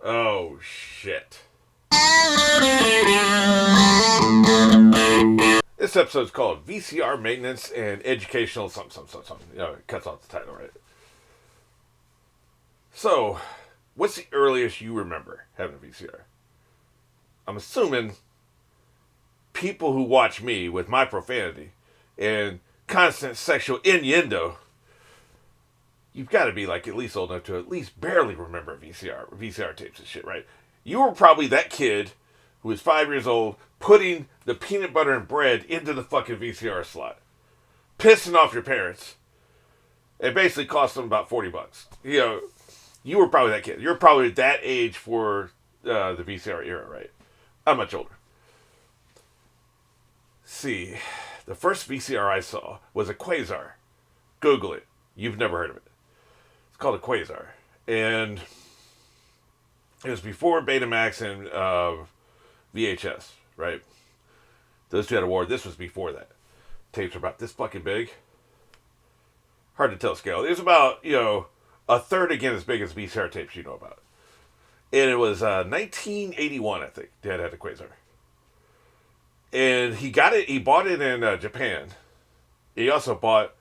Oh, shit. This episode's called VCR Maintenance and Educational something. You know, it cuts off the title, right? So, what's the earliest you remember having a VCR? I'm assuming people who watch me with my profanity and constant sexual innuendo, you've got to be like at least old enough to at least barely remember VCR tapes and shit, right? You were probably that kid who was 5 years old putting the peanut butter and bread into the fucking VCR slot, pissing off your parents. It basically cost them about $40. You know, you were probably that kid. You're probably that age for the VCR era, right? I'm much older. See, the first VCR I saw was a Quasar. Google it. You've never heard of it. It's called a Quasar. And it was before Betamax and VHS, right? Those two had a war. This was before that. Tapes were about this fucking big. Hard to tell scale. It was about, a third again as big as VCR tapes you know about. And it was 1981, I think. Dad had a Quasar. And he bought it in Japan. He also bought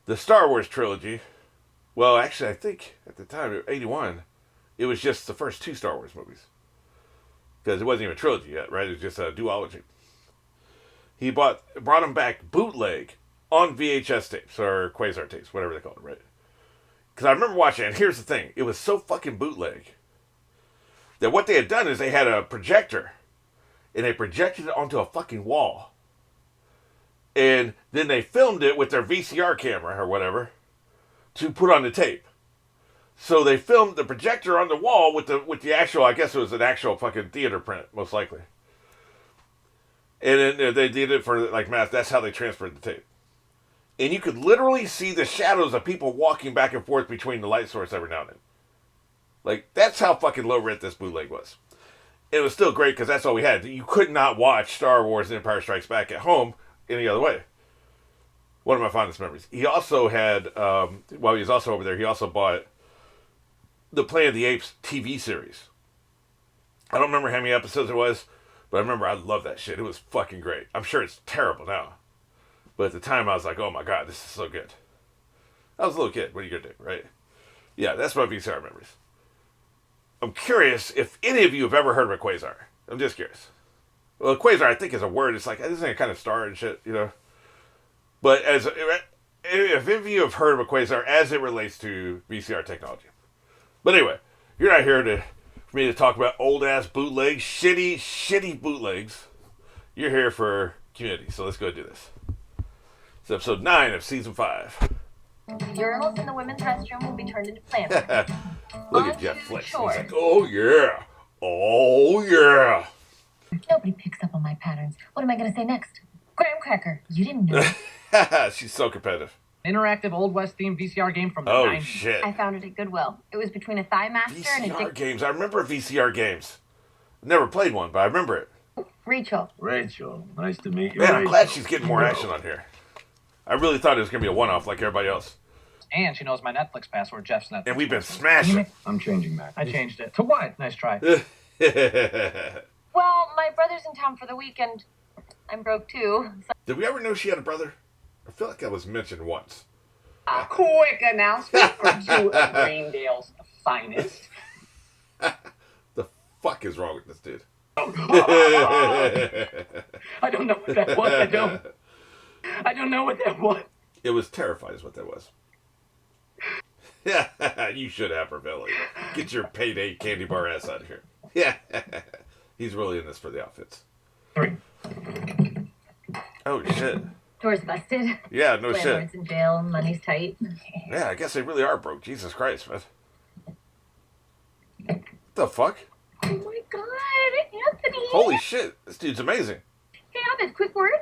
the Star Wars trilogy. Well, actually, I think at the time, 81, it was just the first two Star Wars movies. Because it wasn't even a trilogy yet, right? It was just a duology. He brought them back bootleg on VHS tapes, or Quasar tapes, whatever they call it, right? Because I remember watching it, and here's the thing. It was so fucking bootleg that what they had done is they had a projector, and they projected it onto a fucking wall. And then they filmed it with their VCR camera, or whatever, to put on the tape. So they filmed the projector on the wall with the actual, I guess it was an actual fucking theater print, most likely. And then they did it for, like, math. That's how they transferred the tape. And you could literally see the shadows of people walking back and forth between the light source every now and then. Like, that's how fucking low rent this bootleg was. It was still great because that's all we had. You could not watch Star Wars and Empire Strikes Back at home any other way. One of my fondest memories. He also had, while he was also over there, he also bought the Planet of the Apes TV series. I don't remember how many episodes it was, but I remember I loved that shit. It was fucking great. I'm sure it's terrible now. But at the time, I was like, oh my god, this is so good. I was a little kid. What are you going to do, right? Yeah, that's my VCR memories. I'm curious if any of you have ever heard of a Quasar. I'm just curious. Well, a Quasar, I think, is a word. It's like, isn't it a kind of star and shit, But if any of you have heard of a Quasar as it relates to VCR technology. But anyway, you're not here for me to talk about old-ass bootlegs, shitty bootlegs. You're here for community, so let's go do this. It's episode 9 of season 5. The urinals in the women's restroom will be turned into planters. Look at Jeff Flex. He's like, oh yeah. Oh yeah. Nobody picks up on my patterns. What am I going to say next? Graham cracker. You didn't know. She's so competitive. Interactive Old West themed VCR game from the 90s. Oh shit. I found it at Goodwill. It was between a Thigh Master and a VCR games. I remember VCR games. Never played one, but I remember it. Rachel, nice to meet you. Man, I'm glad she's getting more action on here. I really thought it was going to be a one-off like everybody else. And she knows my Netflix password, Jeff's Netflix. And we've been smashing. I'm changing that. I changed it. To what? Nice try. well, my brother's in town for the weekend. I'm broke too. So... Did we ever know she had a brother? I feel like that was mentioned once. A quick announcement for two of Greendale's finest. The fuck is wrong with this dude? I don't know what that was. I don't know what that was. It was terrified is what that was. Yeah, you should have, Ravelli. Get your payday candy bar ass out of here. Yeah, he's really in this for the outfits. 3. Oh shit. Door's busted. Yeah, no shit. Landlord's in jail. Money's tight. Yeah, I guess they really are broke. Jesus Christ, man. What the fuck? Oh my god, Anthony. Holy shit, this dude's amazing. Hey, Abed, quick word.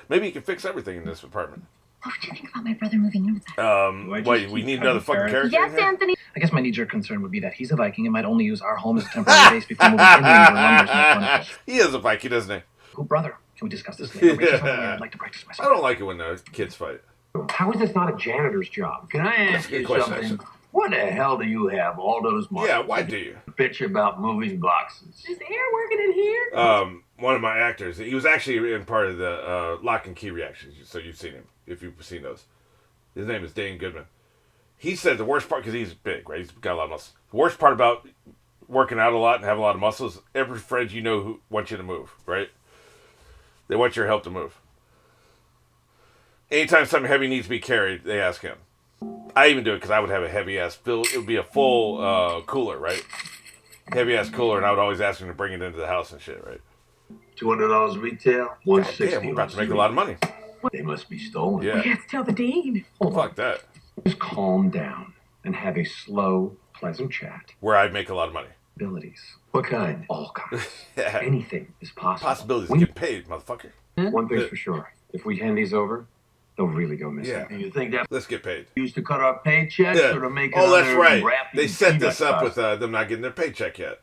Maybe you can fix everything in this apartment. What would you think about my brother moving in with us? Wait, we need another fucking character? Yes, in here? Anthony. I guess my knee-jerk concern would be that he's a Viking and might only use our home as a temporary base before moving in where lumbers make one. He is a Viking, doesn't he? Oh, brother, can we discuss this later? Rachel's on the air. I'd like to practice I myself. don't like it when the kids fight. How is this not a janitor's job? Can I That's a ask good you question, something? actually. What the hell do you have all those marks? Yeah, why do you? Bitch about moving boxes. Is air working in here? One of my actors, he was actually in part of the Lock and Key reactions, so you've seen him, if you've seen those. His name is Dane Goodman. He said the worst part, because he's big, right? He's got a lot of muscles. The worst part about working out a lot and having a lot of muscles, every friend you know who wants you to move, right? They want your help to move. Anytime something heavy needs to be carried, they ask him. I even do it because I would have a heavy ass fill. It would be a full cooler, right? Heavy ass cooler, and I would always ask him to bring it into the house and shit, right? $200 retail, $160. Damn, we're about to make a lot of money. They must be stolen. Yeah. We have to tell the dean. Fuck that. Just calm down and have a slow, pleasant chat. Where I'd make a lot of money. Abilities. What kind? All kinds. Yeah. Anything is possible. Possibilities to When you- get paid, motherfucker. One thing's for sure. If we hand these over, they'll really go missing. Yeah. And you think that Let's get paid. used to cut our paychecks Yeah. or to make Oh, that's another right. wrappy They set peanut this up with sauce? them not getting their paycheck yet.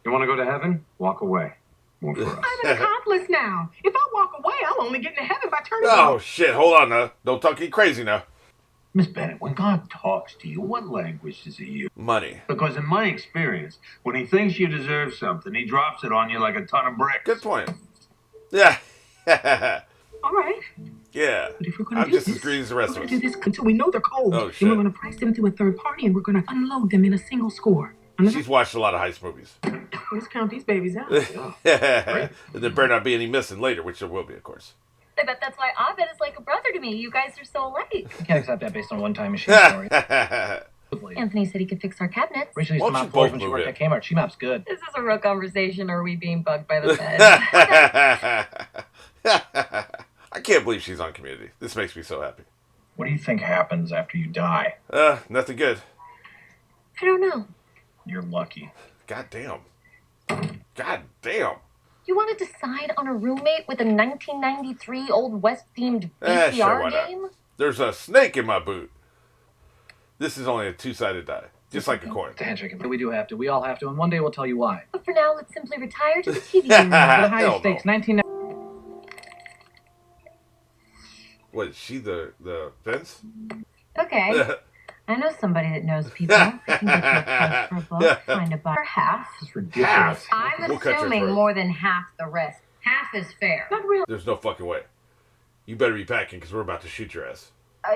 You want to go to heaven? Walk away. More for us. I'm an accomplice now. If I walk away, I'll only get into heaven by turning Oh, shit. Hold on now. Don't talk you crazy now. Miss Bennett, when God talks to you, what language does he use? Money. Because in my experience, when he thinks you deserve something, he drops it on you like a ton of bricks. Good point. Yeah. All right. Yeah. But if we're going to I'm do just as this, greedy as the we're rest of going us. to do this until we know they're cold. Oh, Then shit. we're going to price them through a third party, and we're going to unload them in a single score. She's watched a lot of heist movies. Let's count these babies out. And there better not be any missing later, which there will be, of course. I bet that's why Abed is like a brother to me. You guys are so alike. I can't accept that based on one-time machine story. Anthony said he could fix our cabinets. Rachel used Why to don't mop you floors both when she move worked in? at Kmart. She mops good. Is this a real conversation, or are we being bugged by the bed? I can't believe she's on Community. This makes me so happy. What do you think happens after you die? Nothing good. I don't know. You're lucky. God damn. God damn. You want to decide on a roommate with a 1993 Old West themed Sure, VCR why not? game? There's a snake in my boot. This is only a two-sided die. Just like a coin. It's a handshake. We do have to. We all have to. And one day we'll tell you why. But for now, let's simply retire to the TV room. For the Hell highest no. stakes, 19... What, is she the fence? Okay. I know somebody that knows people. I can get you a price for a book, find a buyer. Half. It's ridiculous. Half. I'm We'll cut your assuming throat. more than half the risk. Half is fair. Not real. There's no fucking way. You better be packing because we're about to shoot your ass.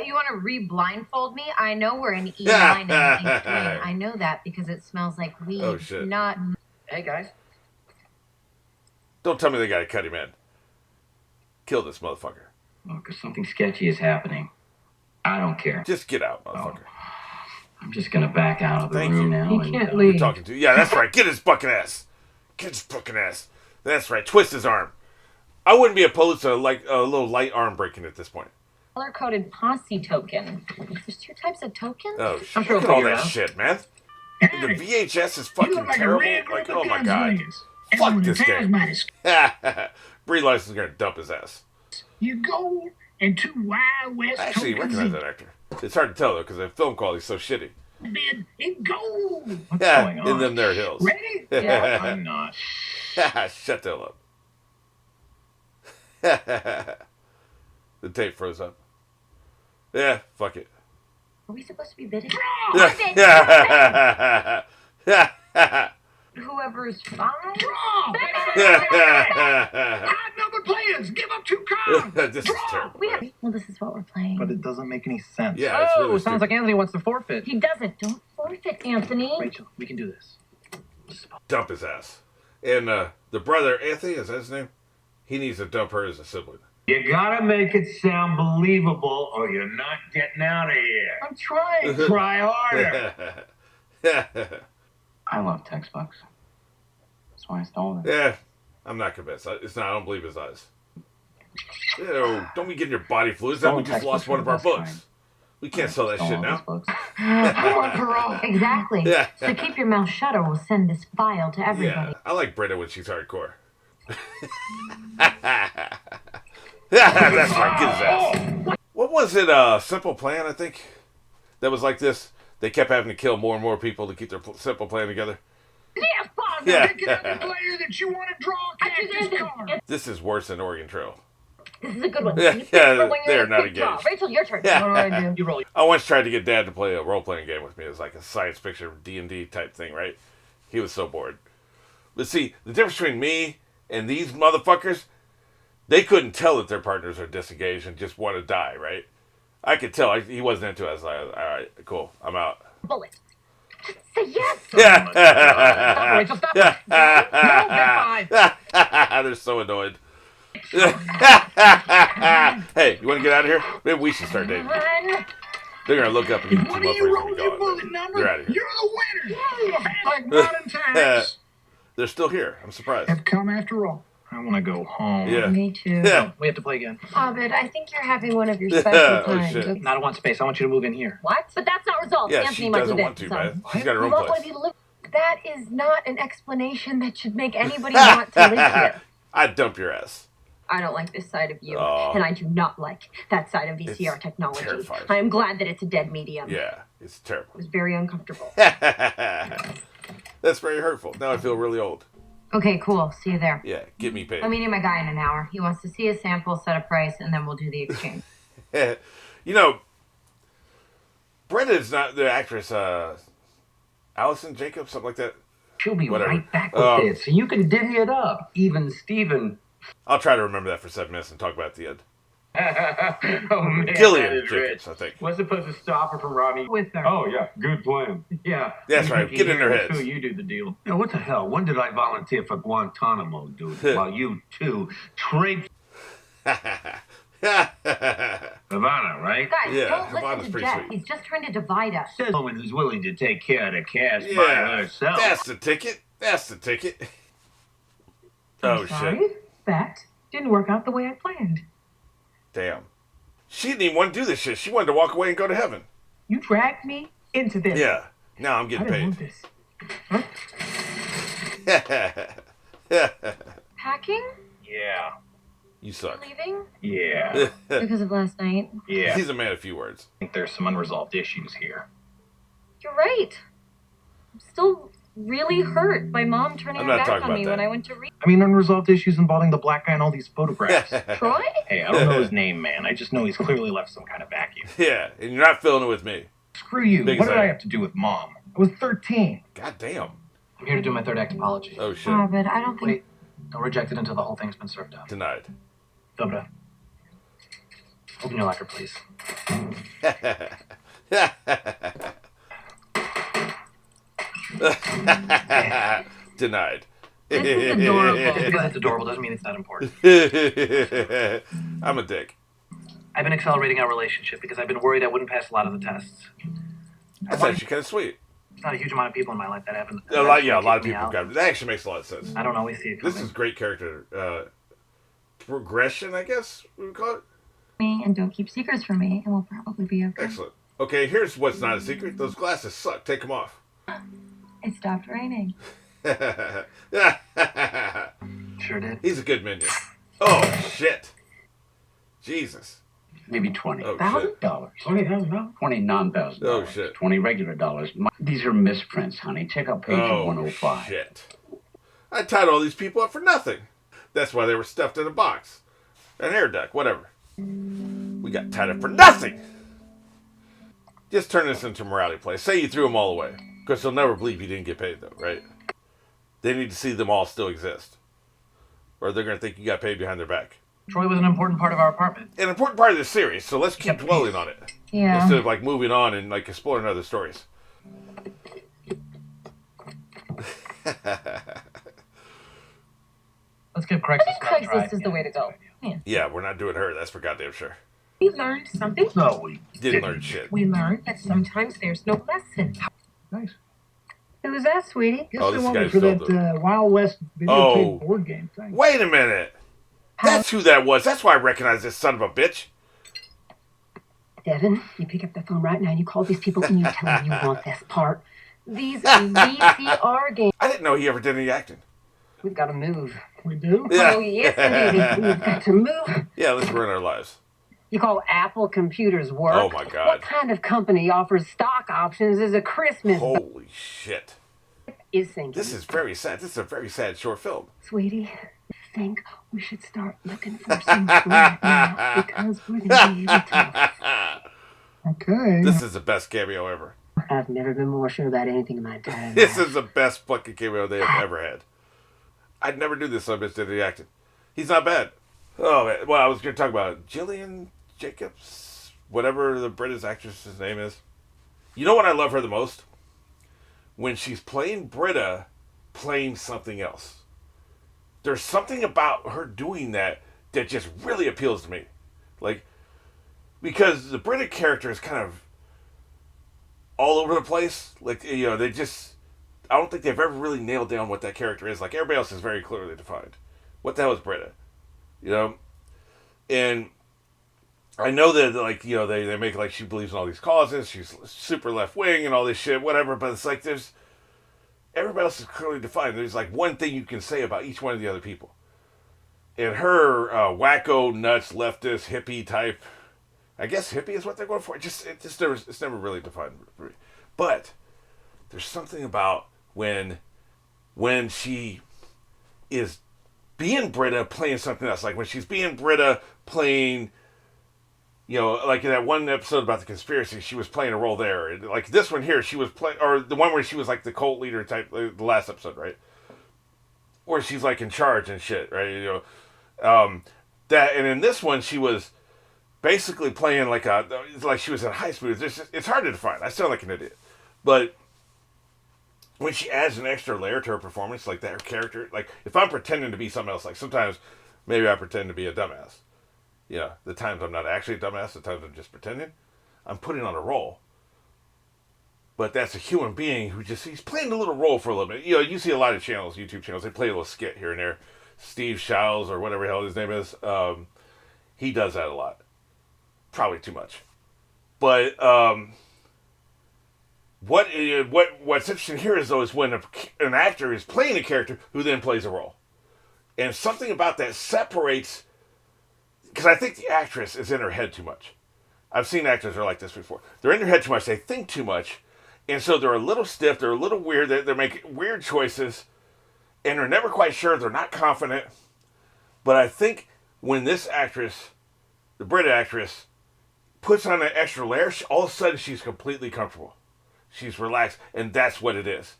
You want to re-blindfold me? I know we're in E9 and E3. I know that because it smells like weed. Oh, shit. Not. Hey, guys. Don't tell me they gotta cut him in. Kill this motherfucker. Look, if something sketchy is happening, I don't care. Just get out, motherfucker. I'm just gonna back out of the Thank room you. now. He and, can't Who leave. you talking to? Yeah, that's right. Get his fucking ass. Get his fucking ass. That's right. Twist his arm. I wouldn't be opposed to like a little light arm breaking at this point. Color-coded posse token. There's two types of tokens? Oh shit! I'm sure Look at we'll all figure it that out. shit, man. The VHS is fucking terrible. Like, oh my god. Fuck this game. Brie Larson's gonna dump his ass. You go into Wild West I actually recognize that actor. It's hard to tell though because the film quality's so shitty. bid and go. What's Yeah, going on? in them there hills. Ready? Yeah. I'm not. Shut the hell up. The tape froze up. Yeah, fuck it. Are we supposed to be bidding? Draw. Whoever's fine. Draw. Odd number players. Give up 2 cards. This is terrible. Well, this is what we're playing. But it doesn't make any sense. Yeah, it's really sounds like stupid. Anthony wants to forfeit. He doesn't. Don't forfeit, Anthony. Rachel, we can do this. Dump his ass. And the brother, Anthony, is that his name? He needs to dump her as a sibling. You gotta make it sound believable or you're not getting out of here. I'm trying. Try harder. I love textbooks. That's why I stole it. Yeah, I'm not convinced. It's not. I don't believe his eyes. Ew, don't be getting your body fluids. Then we just lost one of our books. We can't sell that shit now. I want parole. Exactly. Yeah. So keep your mouth shut or we'll send this file to everybody. Yeah, I like Britta when she's hardcore. That's right. Get his ass. What was it? Simple Plan, I think. That was like this. They kept having to kill more and more people to keep their simple plan together. Yes, Fargo. Yeah. Pick another player that you want to draw a cactus card. This is worse than Oregon Trail. This is a good one. Yeah, Keep this for when they're you're in a not quick draw. engaged. Rachel, your turn. Yeah. What do I do? You roll. I once tried to get Dad to play a role-playing game with me. It was like a science fiction D&D type thing, right? He was so bored. But see, the difference between me and these motherfuckers, they couldn't tell that their partners are disengaged and just want to die, right? I could tell. He wasn't into it. I was like, all right, cool, I'm out. Bullet. Just say yes. Stop, Rachel, stop. No, They're so annoyed. Hey, you want to get out of here? Maybe we should start dating. Run. They're going to look up and you two What do you motherfuckers roll will be your gone. bullet number? They're out of here. You're the winner. Fast like modern times. They're still here. I'm surprised. Have come after all. I want to go home. Yeah. Me too. Yeah. We have to play again. Abed, I think you're having one of your special Oh, times. shit. Okay. Not I want space. I want you to move in here. What? But that's not resolved. Yeah, Anthony she might doesn't do want that, to, so. man. She's got her You own won't place. let me live. That is not an explanation that should make anybody want to live here. I'd dump your ass. I don't like this side of you, Oh. and I do not like that side of VCR It's technology. terrifying. I am glad that it's a dead medium. Yeah, it's terrible. It was very uncomfortable. That's very hurtful. Now I feel really old. Okay, cool. See you there. Yeah, get me paid. I'm meeting my guy in an hour. He wants to see a sample, set a price, and then we'll do the exchange. You know, Brenda's not the actress, Allison Jacobs, something like that. She'll be Whatever. right back with Oh. this, so you can divvy it up. Even Steven. I'll try to remember that for 7 minutes and talk about it at the end. Oh, man. Gillian that is rich. Jacobs, I think. What's supposed to stop her from robbing? With her. Oh, yeah. Good plan. Yeah. That's right. Get in their heads. So you do the deal. Now, what the hell? When did I volunteer for Guantanamo, dude? While you two traipse Havana, right? Guys, Yeah, don't Havana's listen to pretty Jeff. sweet. He's just trying to divide us. Says a woman who's willing to take care of the cash by Yeah, herself. that's the ticket. That's the ticket. Oh, Sorry? shit. That didn't work out the way I planned. Damn. She didn't even want to do this shit. She wanted to walk away and go to heaven. You dragged me into this. Yeah. Now I'm I getting didn't paid. want this. Packing? Yeah. You suck. Leaving? Yeah. Because of last night. Yeah. He's a man of few words. I think there's some unresolved issues here. You're right. I'm still really hurt by Mom turning I'm her not back talking on about me that. when I went to read. I mean, unresolved issues involving the black guy in all these photographs. Troy? Hey, I don't know his name, man. I just know he's clearly left some kind of vacuum. Yeah, and you're not filling it with me. Screw you. Big What did side. I have to do with Mom? I was 13. God damn. I'm here to do my third act apology. Oh, shit. But I don't think. Wait, don't reject it until the whole thing's been served out. Denied. Dobra. Open your locker, please. Denied. This is adorable. Just because it's adorable doesn't mean it's not important. I'm a dick. I've been accelerating our relationship because I've been worried I wouldn't pass a lot of the tests. That's actually kind of sweet. There's not a huge amount of people in my life that haven't. A lot of keep me people out. got it. That actually makes a lot of sense. I don't always see it coming. This is great character progression, I guess we would call it. Me and don't keep secrets from me, and we'll probably be okay. Excellent. Okay, here's what's not a secret. Those glasses suck. Take them off. It stopped raining. Sure did. He's a good minion. Oh, shit. Jesus. Maybe 20. Oh, shit. $1,000. $20,000. 20 non-thousand. Oh, shit. 20 regular dollars. These are misprints, honey. Check out page Oh, 105. shit. I tied all these people up for nothing. That's why they were stuffed in a box. An air duct, whatever. We got tied up for nothing. Just turn this into a morality play. Say you threw them all away. Because they'll never believe you didn't get paid, though, right? They need to see them all still exist. Or they're going to think you got paid behind their back. Troy was an important part of our apartment. An important part of this series, so let's keep dwelling on it. Yeah. Instead of, like, moving on and, like, exploring other stories. Let's give I Craigslist think another try. Craigslist is the way to go. Yeah, we're not doing her. That's for goddamn sure. We learned something. No, we Didn't learn shit. We learned that sometimes there's no lesson. Nice. Who's that, sweetie? Guess Oh, they this want me guy's for still that Wild West videotape Oh. board game thing. Wait a minute. That's who that was. That's why I recognize this son of a bitch. Devin, you pick up the phone right now and you call these people and you tell them you want this part. These are VCR games. I didn't know he ever did any acting. We've got to move. We do? Yeah. Oh, yes, indeed. We've got to move. Yeah, let's ruin our lives. You call Apple computers work? Oh, my God. What kind of company offers stock options as a Christmas Holy shit. is thinking? This is very sad. This is a very sad short film. Sweetie, think we should start looking for some food now because we're going to be able to. Okay. This is the best cameo ever. I've never been more sure about anything in my entire life. This is the best fucking cameo they have ever had. I'd never do this so much did he acting. He's not bad. Oh, man. Well, I was going to talk about Jillian Jacobs, whatever the British actress's name is. You know what I love her the most? When she's playing Britta, playing something else. There's something about her doing that just really appeals to me. Like, because the Britta character is kind of all over the place. Like, you know, they just... I don't think they've ever really nailed down what that character is. Like, everybody else is very clearly defined. What the hell is Britta? You know? And I know that, like, you know, they make it like she believes in all these causes. She's super left-wing and all this shit, whatever. But it's like there's... Everybody else is clearly defined. There's, like, one thing you can say about each one of the other people. And her wacko, nuts, leftist, hippie type... I guess hippie is what they're going for. It's never really defined for me. But there's something about when she is being Britta playing something else. Like when she's being Britta playing, you know, like in that one episode about the conspiracy, she was playing a role there. And like this one here, she was playing, or the one where she was like the cult leader type, the last episode, right? Where she's like in charge and shit, right? You know, that, and in this one, she was basically playing like she was in high school. It's hard to define. I sound like an idiot. But when she adds an extra layer to her performance, like that, her character, like if I'm pretending to be something else, like sometimes maybe I pretend to be a dumbass. Yeah, the times I'm not actually a dumbass, the times I'm just pretending, I'm putting on a role. But that's a human being who he's playing a little role for a little bit. You know, you see a lot of channels, YouTube channels, they play a little skit here and there. Steve Showles or whatever the hell his name is, he does that a lot. Probably too much. But what's interesting here is though is when an actor is playing a character who then plays a role, and something about that separates. Because I think the actress is in her head too much. I've seen actors who are like this before. They're in their head too much. They think too much, and so they're a little stiff. They're a little weird. They're making weird choices, and they're never quite sure. They're not confident. But I think when this actress, the Brit actress, puts on an extra layer, all of a sudden she's completely comfortable. She's relaxed, and that's what it is.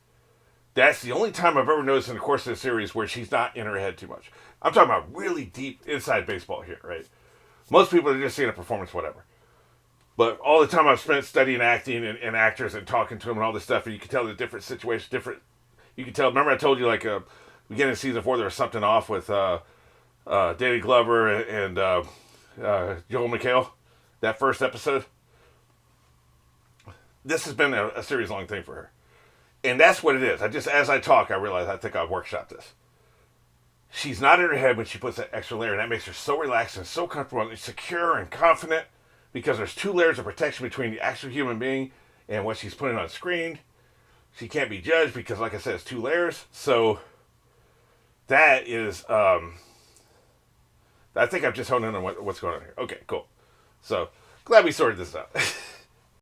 That's the only time I've ever noticed in the course of the series where she's not in her head too much. I'm talking about really deep inside baseball here, right? Most people are just seeing a performance, whatever. But all the time I've spent studying acting and actors and talking to them and all this stuff, and you can tell the different situations, you can tell, remember I told you, like, beginning of season 4, there was something off with Danny Glover and Joel McHale? That first episode, this has been a series-long thing for her. And that's what it is. As I talk, I realize I think I've workshopped this. She's not in her head when she puts that extra layer, and that makes her so relaxed and so comfortable and secure and confident because there's 2 layers of protection between the actual human being and what she's putting on screen. She can't be judged because, like I said, it's 2 layers. So that is, I think I've just honed in on what's going on here. Okay, cool. So, glad we sorted this out.